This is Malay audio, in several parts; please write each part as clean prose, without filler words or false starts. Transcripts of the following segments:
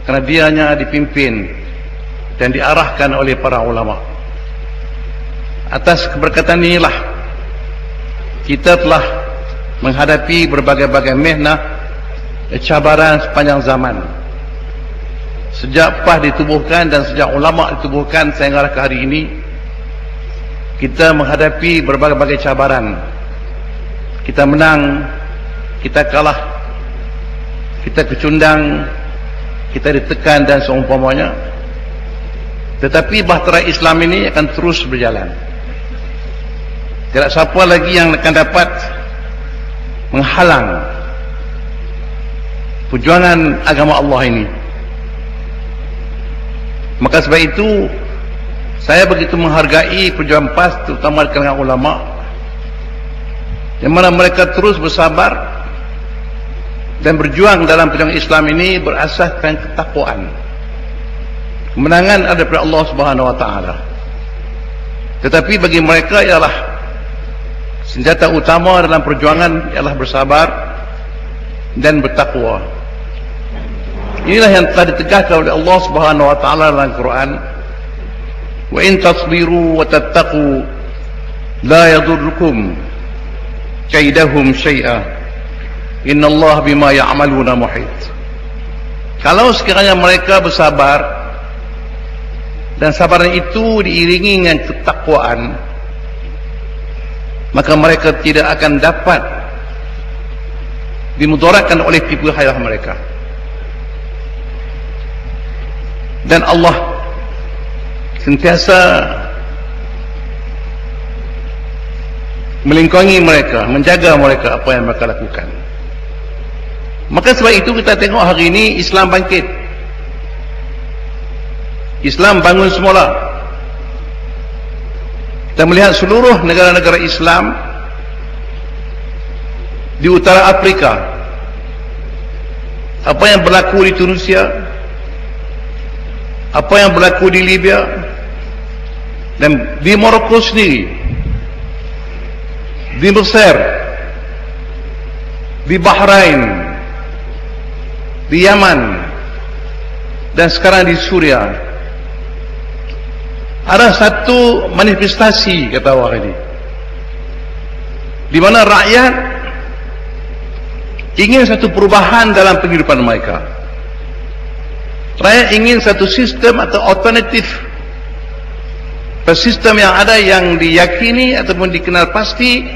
kerana dianya dipimpin dan diarahkan oleh para ulama. Atas keberkatan inilah kita telah menghadapi berbagai-bagai mihnah, cabaran sepanjang zaman. Sejak PAH ditubuhkan dan sejak ulama ditubuhkan sehingga ke hari ini, kita menghadapi berbagai-bagai cabaran. Kita menang, kita kalah, kita kecundang, kita ditekan dan seumpamanya. Tetapi bahtera Islam ini akan terus berjalan. Tidak siapa lagi yang akan dapat menghalang perjuangan agama Allah ini. Maka sebab itu saya begitu menghargai perjuangan PAS, terutama di kalangan ulama, yang mana mereka terus bersabar dan berjuang dalam perjuangan Islam ini berasaskan ketakwaan. Kemenangan ada pada Allah Subhanahu Wa Taala. Tetapi bagi mereka ialah senjata utama dalam perjuangan ialah bersabar dan bertakwa. Inilah yang telah ditegaskan oleh Allah Subhanahu Wa Taala dalam Quran. Wa in tasbiru wa tattaqu la yadurrukum kaidahum syai'a innallaha bima ya'maluna muhit. Kalau sekiranya mereka bersabar dan sabaran itu diiringi dengan ketakwaan, maka mereka tidak akan dapat dimudaratkan oleh tipu daya mereka. Dan Allah sentiasa melingkungi mereka, menjaga mereka apa yang mereka lakukan. Maka sebab itu kita tengok hari ini Islam bangkit, Islam bangun semula. Kita melihat seluruh negara-negara Islam di utara Afrika, apa yang berlaku di Tunisia, apa yang berlaku di Libya, dan di Morocco sendiri, di Mesir, di Bahrain, di Yaman, dan sekarang di Suria. Ada satu manifestasi, kata orang ini, di mana rakyat ingin satu perubahan dalam kehidupan mereka. Rakyat ingin satu sistem atau alternatif, sistem yang ada yang diyakini ataupun dikenal pasti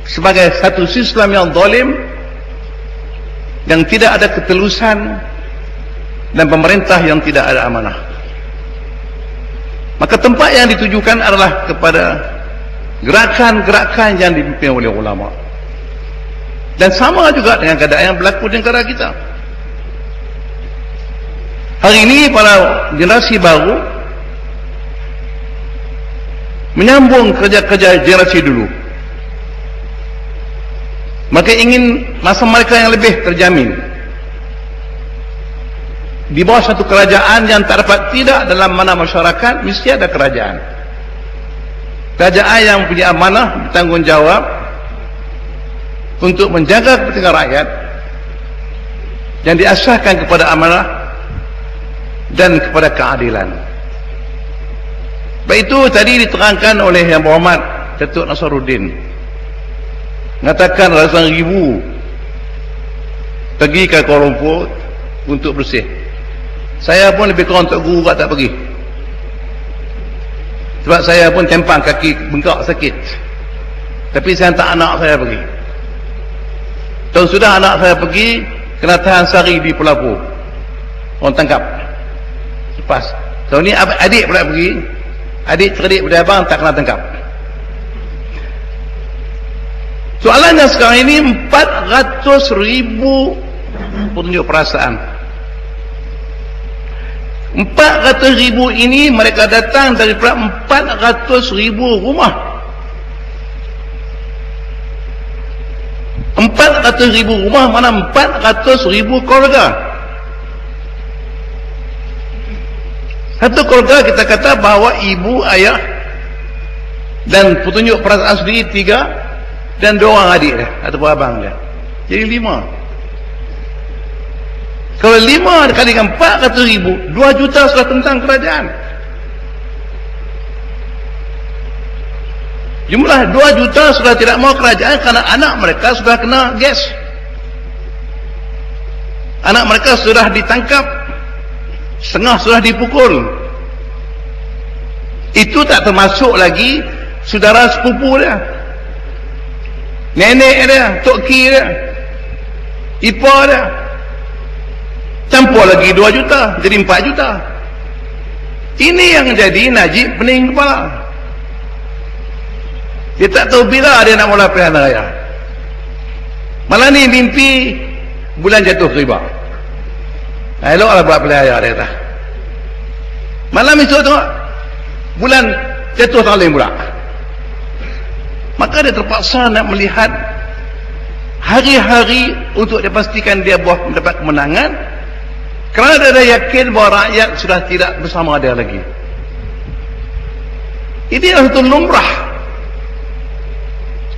sebagai satu sistem yang zalim, yang tidak ada ketelusan, dan pemerintah yang tidak ada amanah. Maka tempat yang ditujukan adalah kepada gerakan-gerakan yang dipimpin oleh ulama. Dan sama juga dengan keadaan yang berlaku di negara kita. Hari ini para generasi baru menyambung kerja-kerja generasi dulu. Maka ingin masa mereka yang lebih terjamin di bawah satu kerajaan yang tak dapat tidak dalam mana masyarakat mesti ada kerajaan. Kerajaan yang punya amanah, bertanggungjawab untuk menjaga kepentingan rakyat, yang diasaskan kepada amanah dan kepada keadilan. Baik itu tadi diterangkan oleh Yang Berhormat Datuk Nasaruddin, mengatakan ratusan ribu pergi ke Kuala Lumpur untuk bersih. Saya pun lebih kurang tak guru tak pergi, sebab saya pun tempang kaki bengkak sakit. Tapi saya hantar anak saya pergi. Tahun sudah anak saya pergi, kena tahan sehari di Pelapur, orang tangkap. Lepas tahun ni adik pula pergi, adik teradik pada abang tak kena tangkap. Soalannya sekarang ini 400,000 petunjuk perasaan. 400,000 ini mereka datang daripada 400,000 rumah. 400,000 rumah, mana 400,000 keluarga. Satu keluarga kita kata bahawa ibu, ayah dan petunjuk perasaan sendiri 3, dan 2 orang adik dia ataupun abang dia, jadi 5. Kalau 5 kali dengan 400,000, 2 juta sudah tentang kerajaan. Jumlah 2 juta sudah tidak mau kerajaan kerana anak mereka sudah kena gas. Anak mereka sudah ditangkap, setengah sudah dipukul. Itu tak termasuk lagi saudara sepupu dia, nenek dia, tok ki dia, ipar dia. Campur lagi 2 juta, jadi 4 juta. Ini yang jadi Najib pening kepala. Dia tak tahu bila dia nak mula pilihan raya. Malah ni mimpi bulan jatuh riba. Eloklah buat pilihan raya, dia kata. Malam esok tengok bulan jatuh talim pula. Maka dia terpaksa nak melihat hari-hari untuk dia pastikan dia mendapat kemenangan, kerana dia dah yakin bahawa rakyat sudah tidak bersama dia lagi. Ini adalah satu lumrah.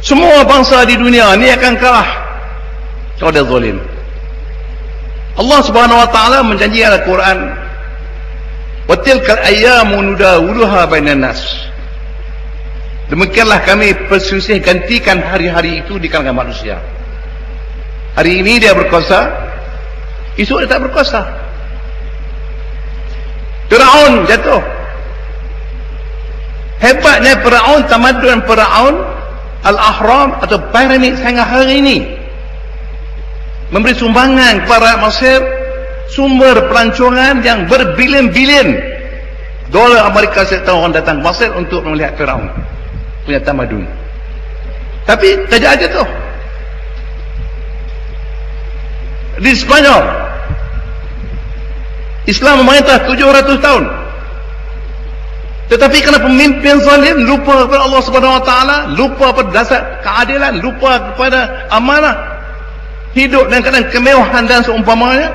Semua bangsa di dunia ini akan kalah kalau dia zalim. Allah Subhanahu wa taala menjanji dalam Al-Quran, "Wa tilkal ayyamu nudawuluha bainan nas." Demikianlah kami perselisih gantikan hari-hari itu di kalangan manusia. Hari ini dia berkuasa, esok dia tak berkuasa. Firaun jatuh. Hebatnya Firaun, tamadun Firaun, Al-Ahram atau piramid sehingga hari ini memberi sumbangan kepada Mesir sumber pelancongan yang berbilion-bilion dolar Amerika setiap tahun orang datang Mesir untuk melihat Firaun punya tamadun. Tapi tak ada tu. Di Spanyol Islam memerintah 700 tahun, tetapi kerana pemimpin zalim, lupa kepada Allah Subhanahu wa taala, lupa pada dasar keadilan, lupa kepada amanah, hidup dalam keadaan kemewahan dan seumpamanya,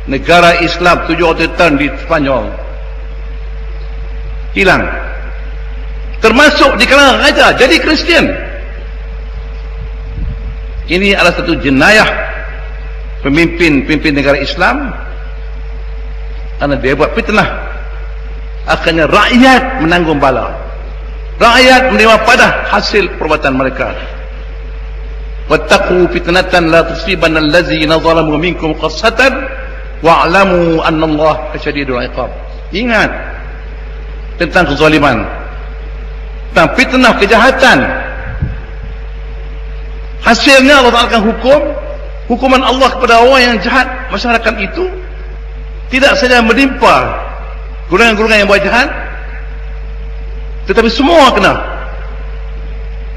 negara Islam 700 tahun di Spanyol hilang, termasuk di kalangan raja jadi Kristian. Ini adalah satu jenayah pemimpin negara Islam, kerana dia buat fitnah. Akhirnya rakyat menanggung bala, rakyat menerima pada hasil perbuatan mereka. Wattaqu fitnatan la tusibanna allazina zalamu minkum khassatan wa'lamu annallaha syadidul iqab. Ingat tentang kezaliman, tentang fitnah, kejahatan. Hasilnya Allah Ta'ala akan hukuman Allah kepada orang yang jahat. Masyarakat itu tidak saja menimpa golongan-golongan yang buat jahat, tetapi semua kena.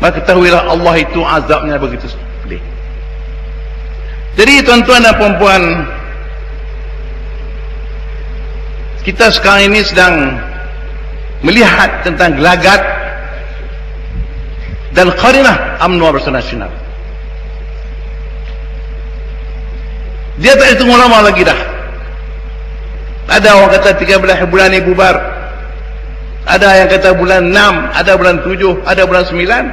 Maka ketahuilah Allah itu azabnya begitu pedih. Jadi tuan-tuan dan puan-puan, kita sekarang ini sedang melihat tentang gelagat dan qarinah UMNO Barisan Nasional. Dia tak ditunggu lama lagi dah. Ada orang kata 13 bulan ini bubar, ada yang kata bulan 6, ada bulan 7, ada bulan 9.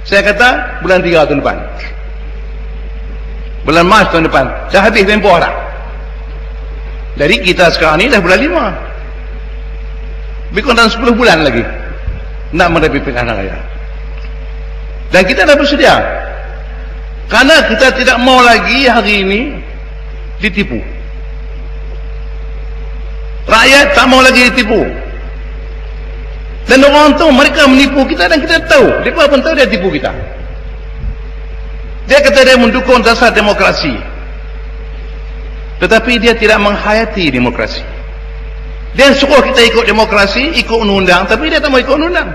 Saya kata bulan 3 tahun depan, bulan Mac tahun depan. Dah habis tempoh dah. Jadi kita sekarang ni dah bulan 5, lebih kurang dalam 10 bulan lagi nak menepi pilihan raya. Dan kita dah bersedia, kerana kita tidak mau lagi hari ini ditipu. Rakyat tak mau lagi ditipu. Dan orang tahu mereka menipu kita, dan kita tahu, mereka pun tahu dia tipu kita. Dia kata dia mendukung dasar demokrasi, tetapi dia tidak menghayati demokrasi. Dia suruh kita ikut demokrasi, ikut undang-undang, tapi dia tak mau ikut undang-undang.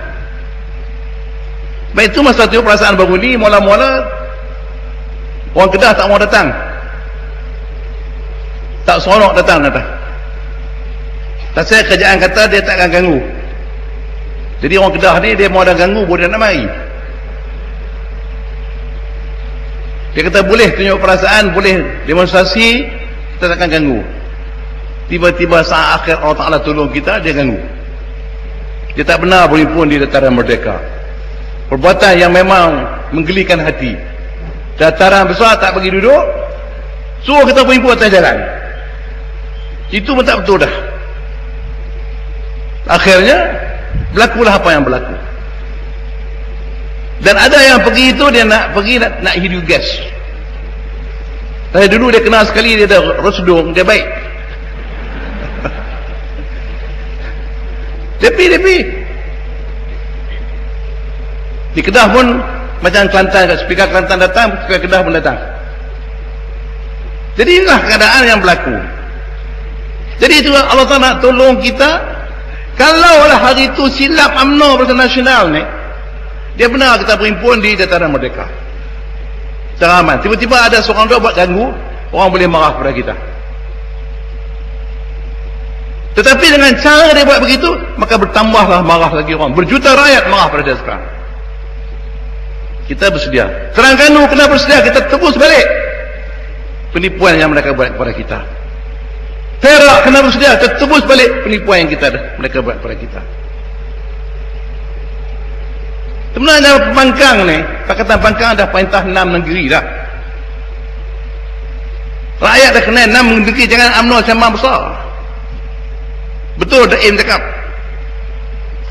Baik, itu masa tu perasaan baru ni, mula-mula orang Kedah tak mau datang, tak seronok datang. Tak, saya kerjaan kata dia tak akan ganggu. Jadi orang Kedah ni dia mau ada ganggu, boleh nak mari. Dia kata boleh tunjuk perasaan, boleh demonstrasi, kita tak akan ganggu. Tiba-tiba saat akhir Allah Ta'ala tolong kita, dia ganggu. Dia tak benar berhimpun di dataran merdeka. Perbuatan yang memang menggelikan hati. Dataran besar tak bagi duduk, Suruh kita berimpun atas jalan. Itu pun tak betul dah. Akhirnya berlakulah apa yang berlaku. Dan ada yang pergi itu dia nak pergi nak hidup gas. Dari dulu dia kenal sekali, dia ada rosdong, dia baik. Depi. Di Kedah pun macam Kelantan, speaker Kelantan datang, speaker Kedah pun datang. Jadi inilah keadaan yang berlaku. Jadi itu Allah Ta'ala nak tolong kita. Kalaulah hari itu silap UMNO Barisan Nasional ni, dia benar kita berimpun di Dataran Merdeka secara aman. Tiba-tiba ada seorang dua buat ganggu, orang boleh marah kepada kita. Tetapi dengan cara dia buat begitu, maka bertambahlah marah lagi orang. Berjuta rakyat marah pada dia sekarang. Kita bersedia. Terengganu kena bersedia, kita tebus balik penipuan yang mereka buat kepada kita. Perak kena bersedia, kita tebus balik penipuan yang mereka buat kepada kita. Sebenarnya Pembangkang ni, Pakatan Pembangkang dah perintah 6 negeri dah. Rakyat dah kena 6 negeri, jangan UMNO sama besar. Betul Daim cakap.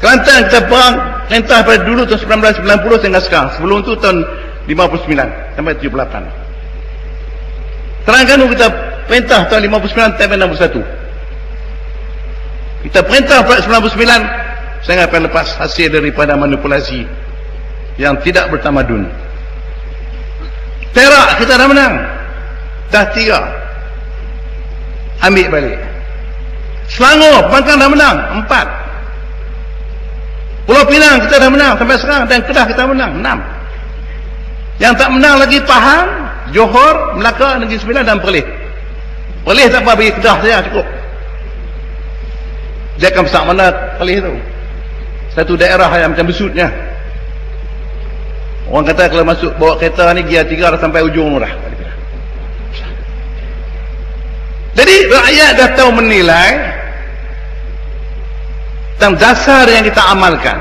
Kelantan kita perang perintah pada dulu tahun 1990 sehingga sekarang. Sebelum tu tahun 59 sampai 78. Terengganu kita perintah tahun 59 sampai 61. Kita perintah pada 99 sehingga lepas hasil daripada manipulasi yang tidak bertamadun. Perak kita dah menang. Dah 3. Ambil balik. Selangor, Pembangkang dah menang 4. Pulau Pinang kita dah menang sampai sekarang, dan Kedah kita menang 6. Yang tak menang lagi Pahang, Johor, Melaka, Negeri Sembilan dan Perlis. Perlis tak apa, bagi Kedah saja cukup. Dia akan besar mana Perlis tu? Satu daerah yang macam besutnya. Orang kata kalau masuk bawa kereta ni gear 3 dah sampai ujung dah. Jadi rakyat dah tahu menilai tentang dasar yang kita amalkan.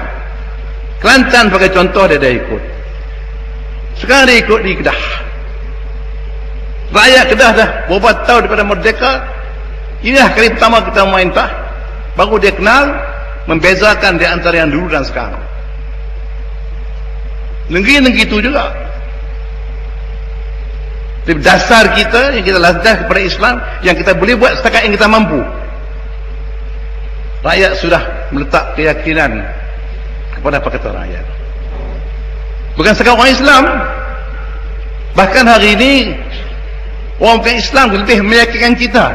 Kelantan sebagai contoh dia dah ikut. Sekarang dia ikut di Kedah. Rakyat Kedah dah beberapa tahun daripada merdeka. Inilah kali pertama kita memerintah. Baru dia kenal membezakan di antara yang dulu dan sekarang. Negeri-negeri itu juga. Tapi dasar kita yang kita landas kepada Islam, yang kita boleh buat setakat yang kita mampu. Rakyat sudah meletak keyakinan kepada Pakatan Rakyat. Bukan sekadar orang Islam, bahkan hari ini orang bukan Islam lebih meyakinkan kita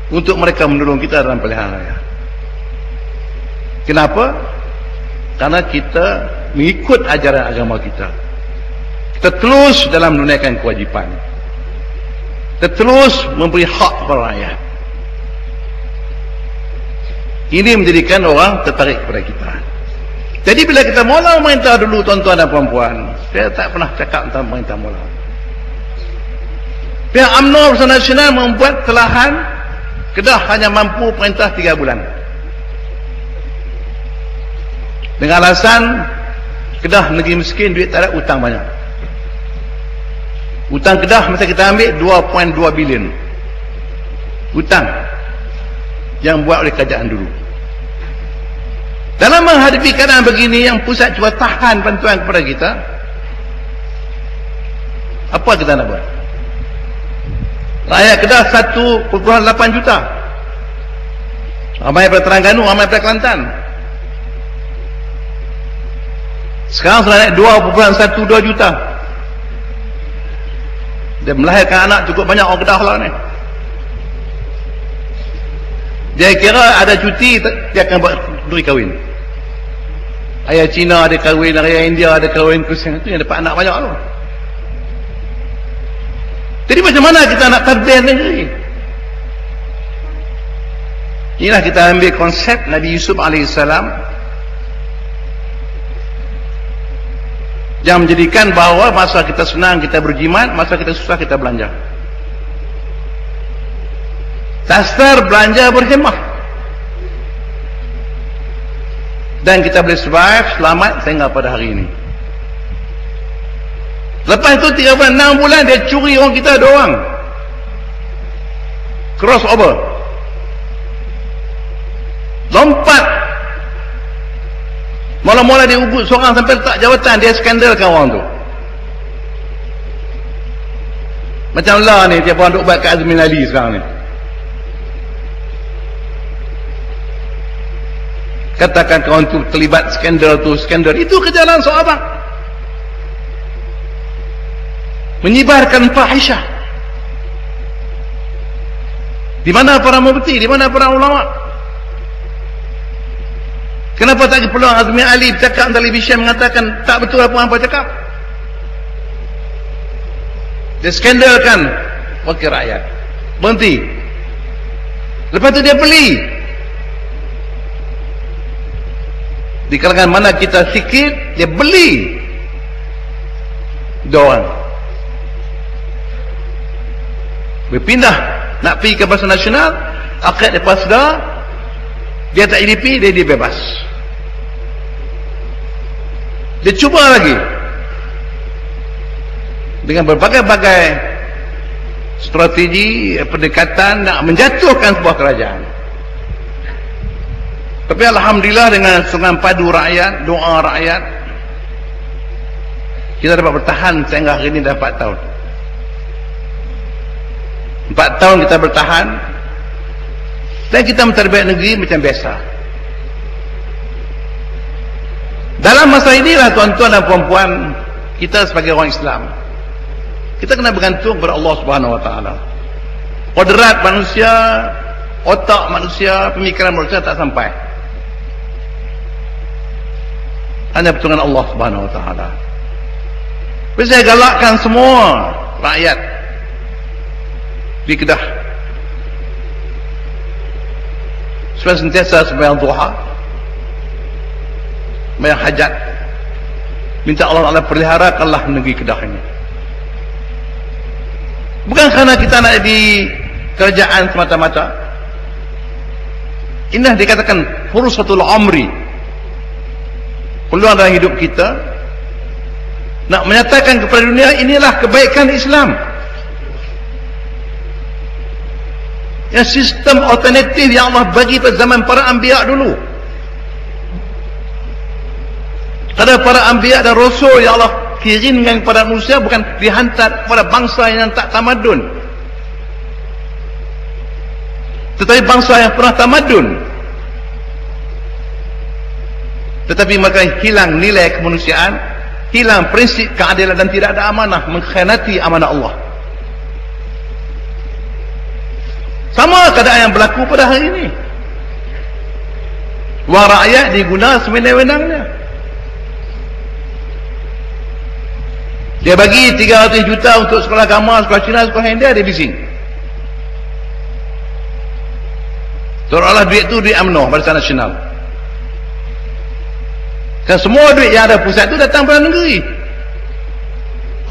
untuk mereka menolong kita dalam pilihan raya. Kenapa? Karena kita mengikut ajaran agama kita. Kita terus dalam menunaikan kewajipan. Kita terus memberi hak kepada rakyat. Ini menjadikan orang tertarik kepada kita. Jadi bila kita mula memerintah dulu, tuan-tuan dan puan-puan, saya tak pernah cakap tentang pemerintah mula. Pihak UMNO Barisan Nasional membuat telahan Kedah hanya mampu perintah 3 bulan. Dengan alasan Kedah negeri miskin, duit tak ada, hutang banyak. Hutang Kedah masa kita ambil 2.2 bilion. Hutang yang buat oleh kerajaan dulu. Dalam menghadapi keadaan begini yang pusat cuba tahan bantuan kepada kita, apa kita nak buat? Rakyat Kedah 1.8 juta. Ramai pada Terengganu, ramai pada Kelantan. Sekarang sudah naik 2.12 juta. Dia melahirkan anak cukup banyak orang Kedah lah ni. Dia kira ada cuti, dia akan buat duri kahwin. Ayah Cina ada kahwin, ayah India ada kahwin, Kristian itu yang dapat anak banyak tu. Jadi macam mana kita nak tadbir negeri? Inilah kita ambil konsep Nabi Yusuf AS yang menjadikan bahawa masa kita senang kita berjimat, masa kita susah kita belanja. Dasar belanja berhemah, dan kita boleh survive selamat sehingga pada hari ini. Lepas itu 3 bulan, 6 bulan dia curi orang kita 2 orang. crossover, lompat. Mula-mula dia ugut seorang sampai letak jawatan, dia skandalkan orang tu. Macam lah ni tiap orang duk buat kat Azmin Ali sekarang ni. Katakan kawan tu terlibat skandal tu, skandal itu kejalan sahabat. Menyebarkan fahisyah. Di mana para mufti, di mana para ulama? Kenapa tak peluang Azmin Ali bercakap dalam televisyen mengatakan tak betul apa hangpa cakap? Dia skandalkan wakil rakyat. Berhenti. Lepas tu dia beli. Di kalangan mana kita sikit, dia beli. Dia orang berpindah nak pergi ke Pasar Nasional, akad lepas dah dia tak IDP, dia bebas. Dia cuba lagi dengan berbagai-bagai strategi pendekatan nak menjatuhkan sebuah kerajaan. Tapi alhamdulillah dengan sungan padu rakyat, doa rakyat, kita dapat bertahan sehingga hari ini dah 4 tahun. 4 tahun kita bertahan dan kita mentadbir negeri macam biasa. Dalam masa inilah tuan-tuan dan puan-puan, kita sebagai orang Islam, kita kena bergantung kepada Allah Subhanahu Wa Taala. Kodrat manusia, otak manusia, pemikiran manusia tak sampai. Hanya pertolongan Allah Subhanahu Wa Taala. Jadi saya galakkan semua rakyat di Kedah supaya sentiasa sembahyang duha, sembahyang hajat, minta Allah Taala peliharakanlah negeri Kedah ini. Bukan kerana kita nak di kerajaan semata-mata. Inilah dikatakan fursatul amri, peluang dalam hidup kita nak menyatakan kepada dunia inilah kebaikan Islam. Yang sistem alternatif yang Allah bagi pada zaman para anbiya dulu. Ada para anbiya dan rasul yang Allah kirimkan kepada manusia bukan dihantar kepada bangsa yang tak tamadun, tetapi bangsa yang pernah tamadun. Tetapi mereka hilang nilai kemanusiaan, hilang prinsip keadilan dan tidak ada amanah, mengkhianati amanah Allah. Sama keadaan yang berlaku pada hari ini. Wang rakyat diguna sewenang-wenangnya. Dia bagi 300 juta untuk sekolah agama, sekolah Cina, sekolah India, dia bising. Seolah-olah duit itu duit UMNO, Barisan Nasional. Kan semua duit yang ada pusat itu datang pada negeri.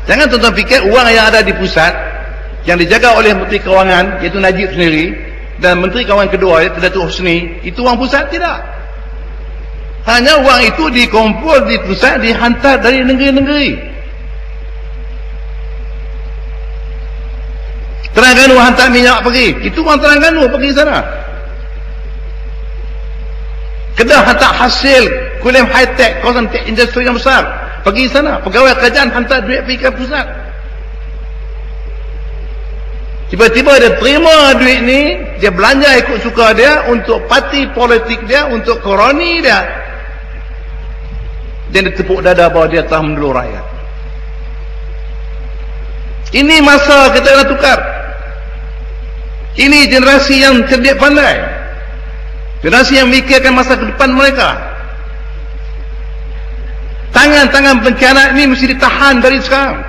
Jangan tuan-tuan fikir uang yang ada di pusat, yang dijaga oleh Menteri Kewangan, iaitu Najib sendiri, dan Menteri Kewangan kedua, iaitu Datuk Husni, itu uang pusat, tidak. Hanya uang itu dikumpul di pusat, dihantar dari negeri-negeri. Terengganu hantar minyak pergi, itu uang Terengganu pergi sana. Kedah hantar hasil kuliah high-tech, kawasan industri yang besar, pergi sana. Pegawai kerajaan hantar duit pergi ke pusat. Tiba-tiba dia terima duit ni, dia belanja ikut suka dia, untuk parti politik dia, untuk koroni dia, dan dia tepuk dada bahawa dia telah mendulur rakyat. Ini masa kita nak tukar. Ini generasi yang cerdik pandai, generasi yang memikirkan masa ke depan mereka. Tangan-tangan pengkhianat ini mesti ditahan dari sekarang,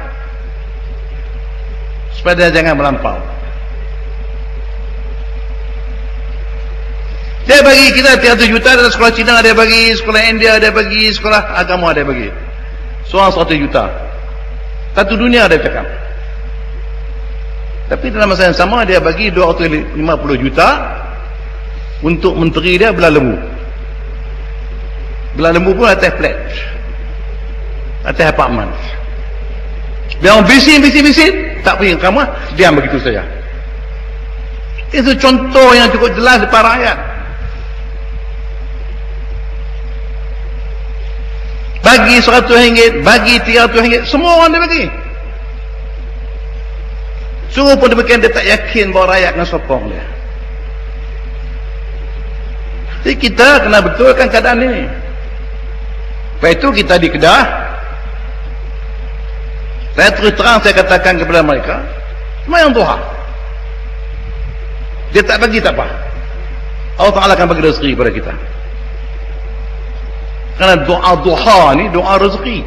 supaya dia jangan melampau. Dia bagi kita 300 juta dalam sekolah Cina, dia bagi sekolah India, dia bagi sekolah agama, dia bagi seorang 100 juta. Satu dunia dia cakap. Tapi dalam masa yang sama dia bagi 250 juta untuk menteri dia belah lembu. Belah lembu pun atas flat, atas apartmen. Dia orang bising, tak pergi ke kamar, diam begitu saja. Itu contoh yang cukup jelas depan rakyat. Bagi RM100, bagi RM300, semua orang dia bagi. Sungguh pun demikian, dia tak yakin bahawa rakyat akan sokong dia. Jadi kita kena betulkan keadaan ini. Lepas itu kita di Kedah, saya terus terang saya katakan kepada mereka, sembahyang duha. Dia tak bagi tak apa, Allah Ta'ala akan bagi rezeki kepada kita. Kerana doa duha ni doa rezeki.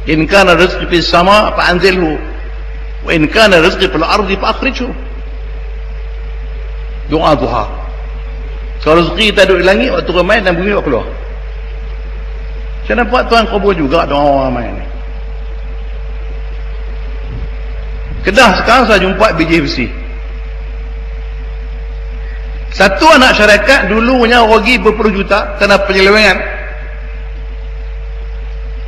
In kana rizqi fis sama fa'anzilhu, wa in kana rizqi fil ardi fa'akhrijhu. Doa duha. Kalau rezeki kita duduk di langit, waktu ramai dan bumi waktu keluar. Saya nampak Tuhan kabul juga doa orang ramai ni. Kedah sekarang saya jumpa biji besi. Satu anak syarikat dulunya rugi berpuluh juta kerana penyelewengan.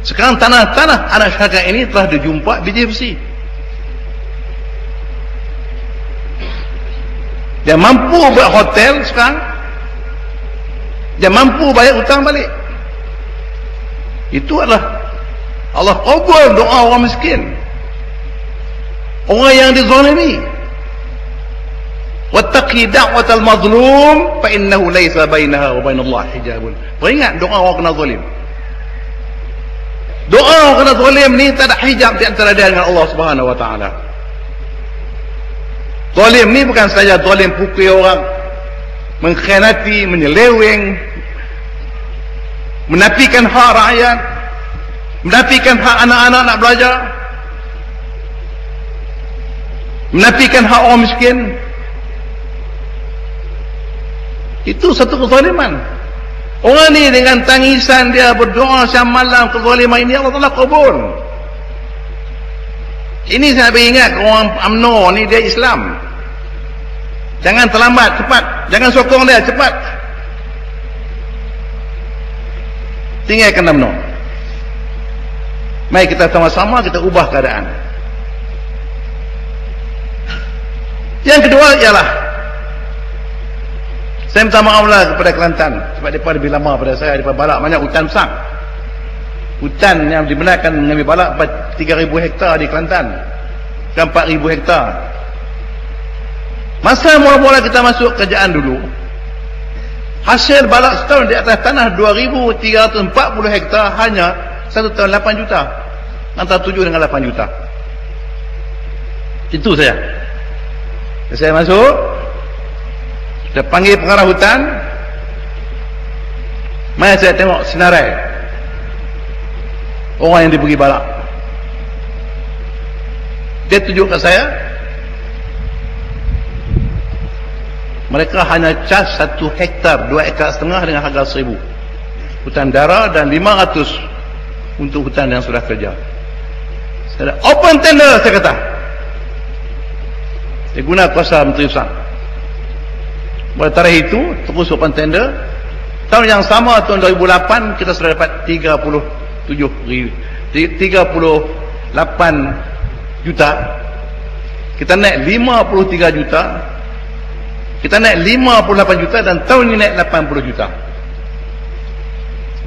Sekarang tanah-tanah anak syarikat ini telah dijumpa biji besi. Dia mampu buat hotel sekarang. Dia mampu bayar hutang balik. Itu adalah Allah kabul doa orang miskin, orang yang dizalimi. Wattaqi da'watal mazlum fa innahu laysa bainaha wa bainallahi hijabun. Peringat doa orang kena zalim. Doa orang kena zalim ni tak ada hijab di antara dia dengan Allah Subhanahu wa taala. Zalim ni bukan saja zalim pukul orang, mengkhianati, menyeleweng, menafikan hak rakyat, menafikan hak anak-anak nak belajar, menafikan hak orang miskin. Itu satu kezaliman. Orang ni dengan tangisan dia berdoa siang malam, kezaliman ini Allah Ta'ala kabul. Ini saya ingat orang UMNO ni dia Islam. Jangan terlambat, cepat. Jangan sokong dia, cepat. Tinggalkan UMNO. Mari kita sama-sama kita ubah keadaan. Yang kedua ialah, saya minta maaflah kepada Kelantan sebab mereka lebih lama pada saya, daripada balak banyak hutan besar. Hutan yang dibenarkan mengambil balak 3,000 hektar di Kelantan, 4,000 hektar. Masa mula-mula kita masuk kerajaan dulu, hasil balak setahun di atas tanah 2,340 hektar hanya satu tahun 8 juta, antara 7 dengan 8 juta. Itu saya masuk, saya panggil pengarah hutan, mari saya tengok senarai orang yang diberi balak. Dia tunjuk ke saya, mereka hanya cas 1 hektar, 2,5 ekar dengan harga 1,000 hutan dara dan 500 untuk hutan yang sudah kerja. Saya open tender, saya kata. Dia guna kuasa Menteri Besar. Pada tarikh itu terus open tender. Tahun yang sama, tahun 2008, kita sudah dapat 38 juta. Kita naik 53 juta. Kita naik 58 juta dan tahun ini naik 80 juta.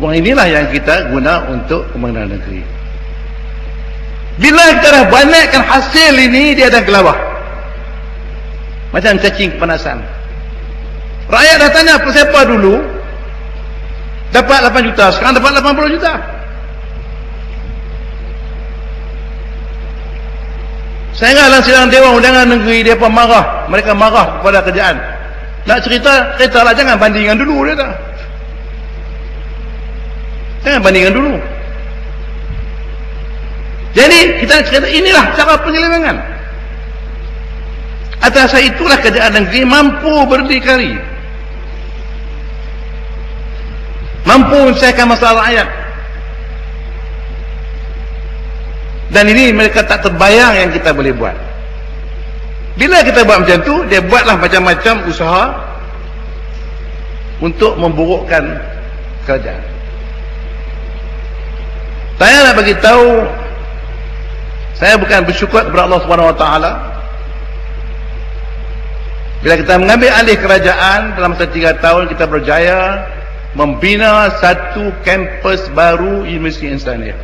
Uang inilah yang kita guna untuk pembangunan negeri. Bila kita dah banyakkan hasil ini, dia dah gelabah. Macam cacing kepanasan. Rakyat dah tanya, siapa dulu dapat 8 juta, sekarang dapat 80 juta. Sehingga dalam sidang Dewan Undangan Negeri, dia pun marah. Mereka marah kepada kerajaan. Nak cerita lah, jangan bandingkan dulu, dia tak. Jangan bandingkan dulu. Jadi kita cerita, inilah cara penyelewengan. Atas itulah kerajaan negeri mampu berdikari, mampu menyelesaikan masalah rakyat. Dan ini mereka tak terbayang yang kita boleh buat. Bila kita buat macam tu, dia buatlah macam-macam usaha untuk memburukkan kerajaan. Saya nak bagi tahu, saya bukan bersyukur kepada Allah Subhanahu Wa Taala Bila kita mengambil alih kerajaan, dalam masa 3 tahun kita berjaya membina satu kampus baru Universiti Insania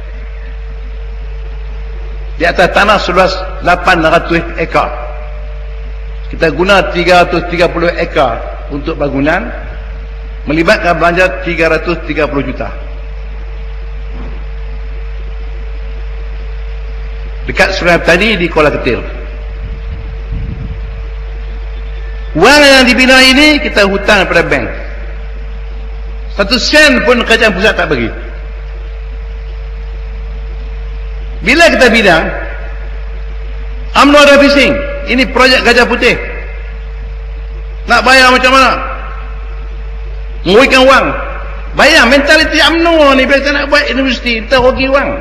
di atas tanah seluas 800 ekar. Kita guna 330 ekar untuk bangunan, melibatkan belanja 330 juta. Dekat Sungai Petani di Kuala Ketil. Wang yang dibina ini kita hutang kepada bank. 1 sen pun kerajaan pusat tak bagi. Bila kita bina, UMNO ada bising. Ini projek Gajah Putih. Nak bayar macam mana? Menguikan wang. Bayar mentaliti UMNO ni. Bila kita nak buat universiti, kita rugi wang.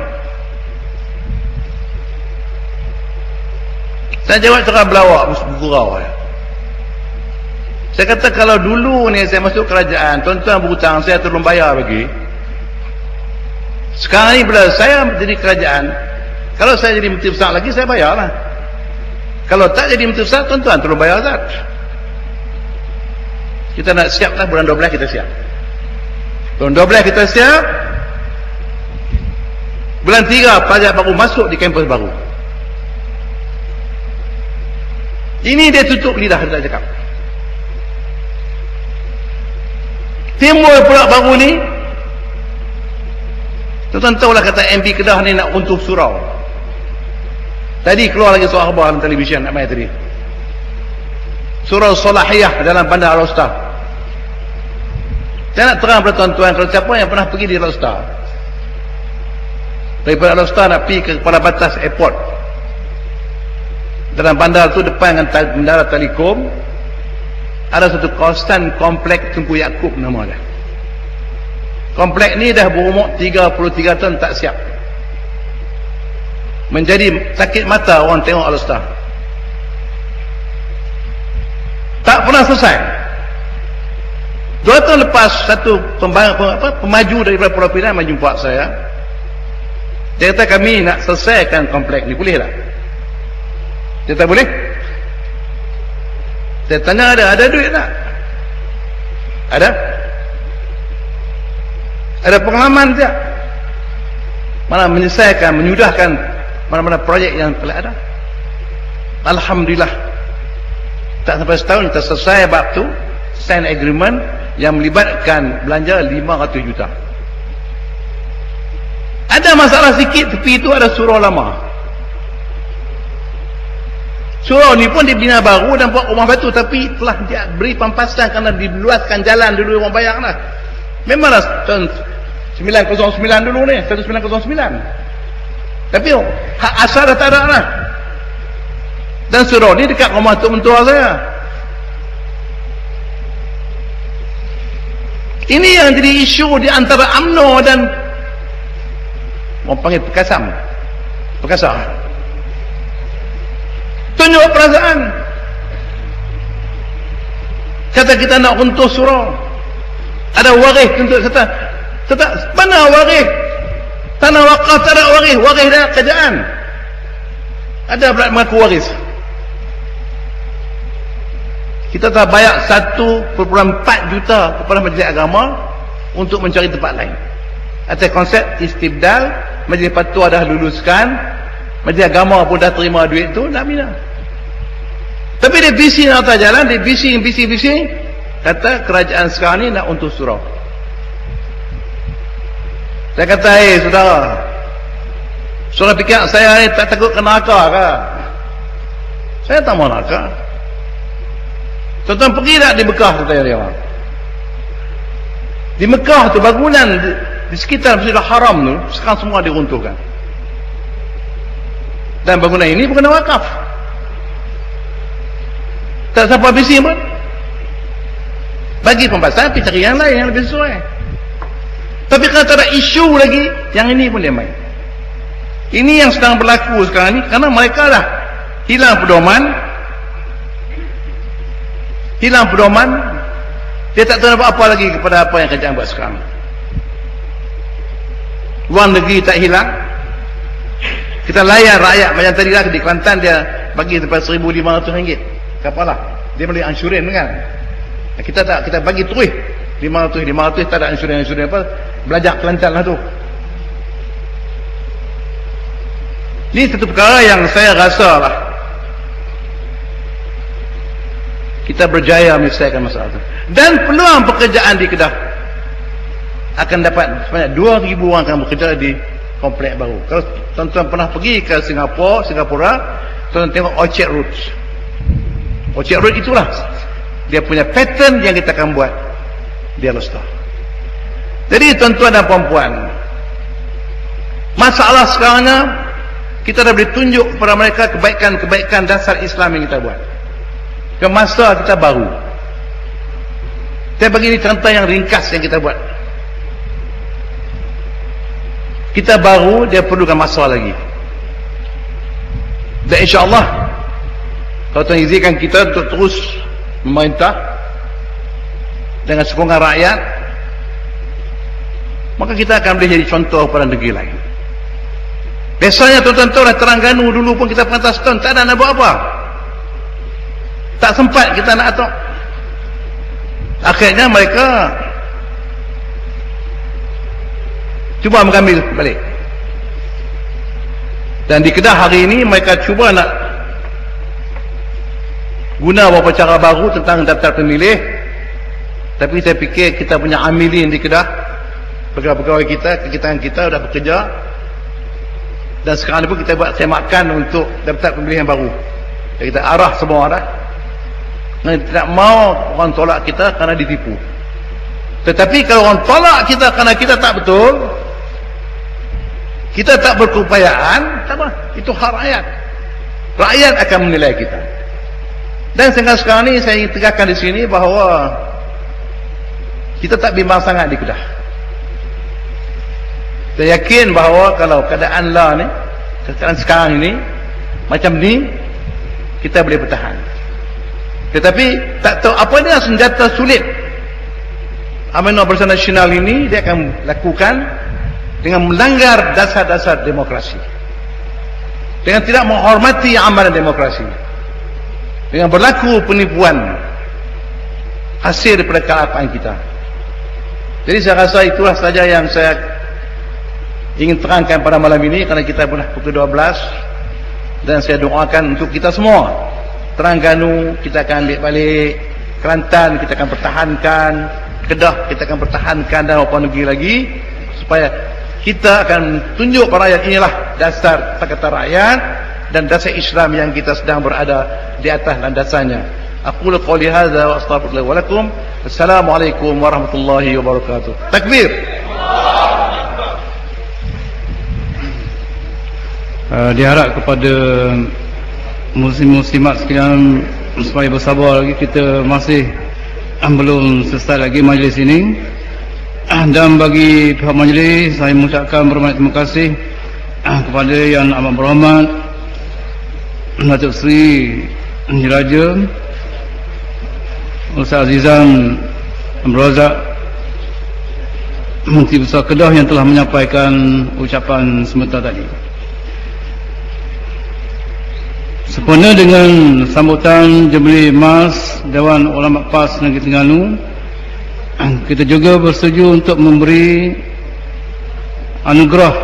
Saya jawab cara belawak, bergurau. Saya kata kalau dulu ni saya masuk kerajaan, tuan-tuan berhutang, saya tolong bayar bagi. Sekarang ni bila saya jadi kerajaan, kalau saya jadi menteri besar lagi, saya bayarlah. Kalau tak jadi menteri besar, tuan-tuan tolong bayar Zat. Kita nak siap lah, bulan 12 kita siap. Bulan 12 kita siap. Bulan 3 pelajar baru masuk di kampus baru. Ini dia tutup lidah, dia tak cakap. Timbul pula baru ni, tuan-tuan tahulah kata MB Kedah ni nak runtuh surau. Tadi keluar lagi soal khabar dalam televisyen, nak main tadi. Surau Solahiyah dalam Bandar Al-Ustah. Saya nak terang kepada tuan-tuan, kalau siapa yang pernah pergi di Al-Ustah, daripada Al-Ustah nak pergi ke kepala batas airport, dalam bandar tu depan dengan menara Telekom, ada satu kawasan komplek Tunku Yaakob nama dia. Komplek ni dah berumur 33 tahun tak siap. Menjadi sakit mata orang tengok Al-Ustah. Tak pernah selesai. 2 tahun lepas satu pemaju daripada Pulau Pinang menjumpa saya. Dia kata kami nak selesaikan komplek ni, boleh tak? Dia tak boleh. Saya tanya ada duit tak? Ada pengalaman tak? Mana menyelesaikan, menyudahkan mana-mana projek yang telah ada. Alhamdulillah, tak sampai setahun kita selesai bab tu, sign agreement yang melibatkan belanja 500 juta. Ada masalah sikit, tepi itu ada surau lama. Surau ni pun dibina baru dan buat rumah batu, tapi telah dia beri pampasan kerana diluaskan jalan dulu, orang bayar lah. Memanglah tahun 909 dulu ni, 1909. Tapi hak asal dah tak ada lah. Dan surau ni dekat rumah tok mentua saya. Ini yang jadi isu di antara UMNO dan orang panggil Perkasam. Tunjuk perasaan. Kata kita nak runtuh surau. Ada waris tuntut kata mana waris? Tanah wakaf tak ada waris. Waris dah kerajaan. Ada pula mengaku waris. Kita telah bayar 1.4 juta kepada Majlis Agama untuk mencari tempat lain. Atas konsep istibdal, Majlis Fatwa dah luluskan, Majlis Agama pun dah terima duit tu, nak bina. Tapi dia bising atas jalan, dia bising, kata kerajaan sekarang ni nak untuk surau. Saya kata, saudara fikir saya ni tak takut kena akar ke? Saya tak mau akar. Tuan-tuan pergi tak di Mekah, kata dia orang. Di Mekah tu bangunan di sekitar Masjidil Haram tu sekarang semua diruntuhkan. Dan bangunan ini bukan wakaf. Tak siapa bising pun. Bagi pembahasan, pergi cari yang lain yang lebih sesuai. Tapi kalau tak ada isu lagi, yang ini pun dia main. Ini yang sedang berlaku sekarang ni, kerana mereka dah hilang pedoman, dia tak tahu apa lagi kepada apa yang kerajaan buat sekarang. Wang negeri tak hilang. Kita layan rakyat macam tadi lah di Kelantan, dia bagi sampai RM1,500 kapalah. dia beli ansuran kan. Kita tak, kita bagi terus 500 tak ada ansuran apa, belajar Kelantan lah tu. Ini satu perkara yang saya rasa lah kita berjaya menyelesaikan masalah itu. Dan peluang pekerjaan di Kedah akan dapat sebanyak 2,000 orang akan bekerja di kompleks baru. Kalau tuan-tuan pernah pergi ke Singapura, tuan-tuan tengok Orchard Road. Orchard Road itulah dia punya pattern yang kita akan buat di Alor. Jadi tuan-tuan dan puan-puan, masalah sekarangnya kita dah boleh tunjuk kepada mereka kebaikan-kebaikan dasar Islam yang kita buat. Ke masa kita baru. Saya bagi ini contoh yang ringkas yang kita buat. Kita baru, dia perlukan masa lagi. Dan insyaAllah kalau Tuhan izinkan kita untuk terus memerintah dengan sokongan rakyat, maka kita akan boleh jadi contoh pada negeri lain. Biasanya tuan-tuan tahu lah, Terengganu dulu pun kita pernah setahun tak ada nak buat apa, tak sempat kita nak atok. Akhirnya mereka cuba mengambil balik. Dan di Kedah hari ini mereka cuba nak guna beberapa cara baru tentang daftar pemilih. Tapi saya fikir kita punya amilin di Kedah, pegawai-pegawai kita, kita dah bekerja. Dan sekarang pun kita buat semakan untuk daftar pemilih yang baru. Jadi kita arah semua dah. Dan tidak mau orang tolak kita kerana ditipu. Tetapi kalau orang tolak kita kerana kita tak betul, kita tak berkeupayaan, tak apa, itu hak rakyat. Rakyat akan menilai kita. Dan sehingga sekarang ni saya ingin tegakkan di sini bahawa kita tak bimbang sangat di Kedah. Saya yakin bahawa kalau keadaan lah ni, keadaan sekarang ini macam ni, kita boleh bertahan. Tetapi tak tahu apa dia senjata sulit Amanah Barisan Nasional ini dia akan lakukan dengan melanggar dasar-dasar demokrasi, dengan tidak menghormati amalan demokrasi, dengan berlaku penipuan hasil daripada kealapan kita. Jadi saya rasa itulah saja yang saya ingin terangkan pada malam ini, kerana kita pernah pukul 12 dan saya doakan untuk kita semua. Terengganu kita akan ambil balik, Kelantan kita akan pertahankan, Kedah kita akan pertahankan, dan beberapa negeri lagi, supaya kita akan tunjuk pada rakyat inilah dasar kata rakyat dan dasar Islam yang kita sedang berada di atas landasannya. Aku qouli hadza wa astaghfirullah wa lakum. Assalamualaikum warahmatullahi wabarakatuh. Takbir. Diharap kepada muslim-muslimat sekalian supaya bersabar lagi, kita masih belum selesai lagi majlis ini. Dan bagi pihak majlis, saya mengucapkan berbanyak terima kasih kepada Yang Amat Berhormat Datuk Seri Diraja Ustaz Azizan Abdul Razak, Menteri Besar Kedah, yang telah menyampaikan ucapan sebentar tadi. Sempena dengan sambutan Jemeli Mas Dewan Ulama PAS Negeri Terengganu, kita juga bersetuju untuk memberi anugerah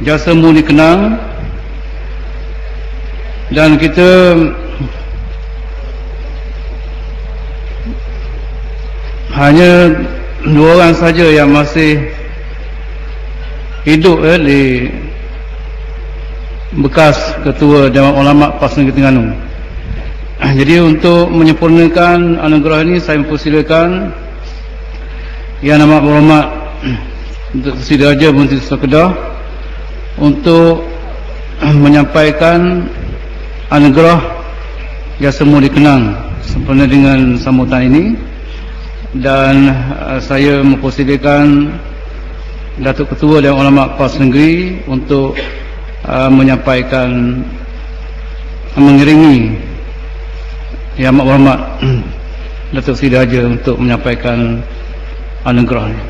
jasa murni kenang, dan kita hanya 2 orang saja yang masih hidup di bekas Ketua Dewan Ulama PAS Negeri Terengganu. Jadi untuk menyempurnakan anugerah ini, saya mempersilakan Yang Amat Berhormat Datuk Seri Diraja Menteri Besar Kedah untuk menyampaikan anugerah jasa murni kenang sempena dengan sambutan ini. Dan saya mempersilakan Datuk Ketua Dewan Ulama PAS Negeri untuk menyampaikan, mengiringi Yang Amat Berhormat Datuk Seri Diraja untuk menyampaikan anugerah ini.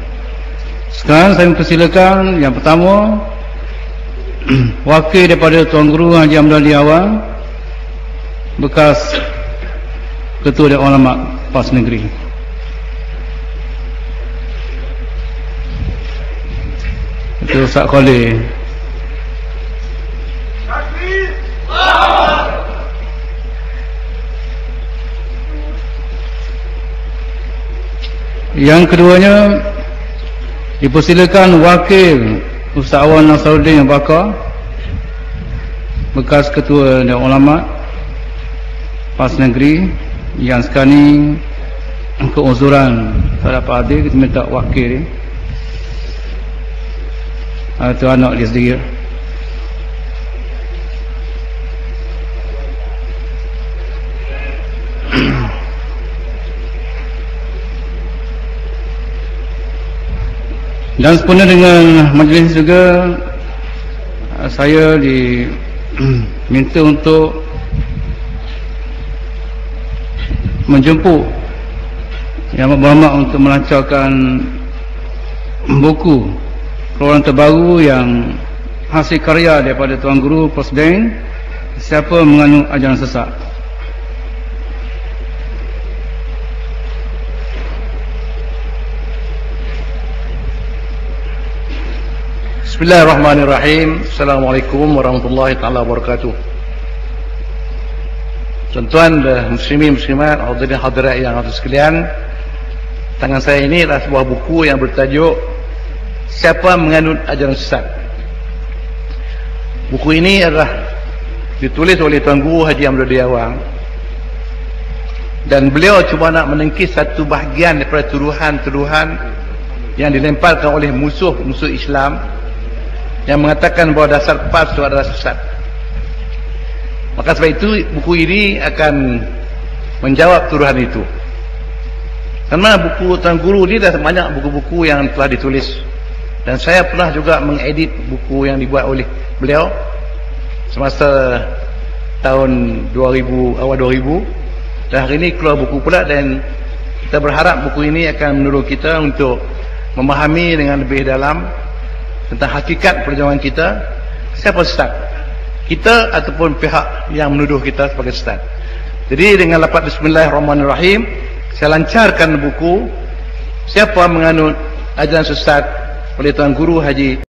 Sekarang saya mempersilakan yang pertama wakil daripada Tuan Guru Haji Hamdani Awang, bekas Ketua Dewan Ulama PAS Negeri. Itu Ustaz Khalil. Yang keduanya dipersilakan Wakil Ustaz Awan Nasaruddin Bakar, bekas Ketua Dewan Ulama PAS Negeri, yang sekarang ni keuzuran tak dapat hadir, kita minta wakil itu anak dia sendiri. Dan sempena dengan majlis juga, saya diminta untuk menjemput Yang Berhormat untuk melancarkan buku keluaran terbaru yang hasil karya daripada Tuan Guru Presiden, Siapa Menganut Ajaran Sesat. Bismillahirrahmanirrahim. Assalamualaikum warahmatullahi taala wabarakatuh. Tuan-tuan muslimin muslimat, hadirin hadirat yang ada sekalian, tangan saya ini adalah sebuah buku yang bertajuk Siapa Menganut Ajaran Sesat. Buku ini adalah ditulis oleh Tuan Guru Haji Amrul Diawang, dan beliau cuba nak menengkis satu bahagian daripada tuduhan-tuduhan yang dilemparkan oleh musuh-musuh Islam yang mengatakan bahawa dasar PAS itu adalah sesat. Maka sebab itu buku ini akan menjawab tuduhan itu. Karena buku Tuan Guru ini dah banyak buku-buku yang telah ditulis, dan saya pernah juga mengedit buku yang dibuat oleh beliau semasa tahun 2000, awal 2000, dan hari ini keluar buku pula, dan kita berharap buku ini akan menolong kita untuk memahami dengan lebih dalam tentang hakikat perjuangan kita, siapa sesat, kita ataupun pihak yang menuduh kita sebagai sesat. Jadi dengan lafaz Bismillahirrahmanirrahim, saya lancarkan buku Siapa Menganut Ajaran Sesat oleh Tuan Guru Haji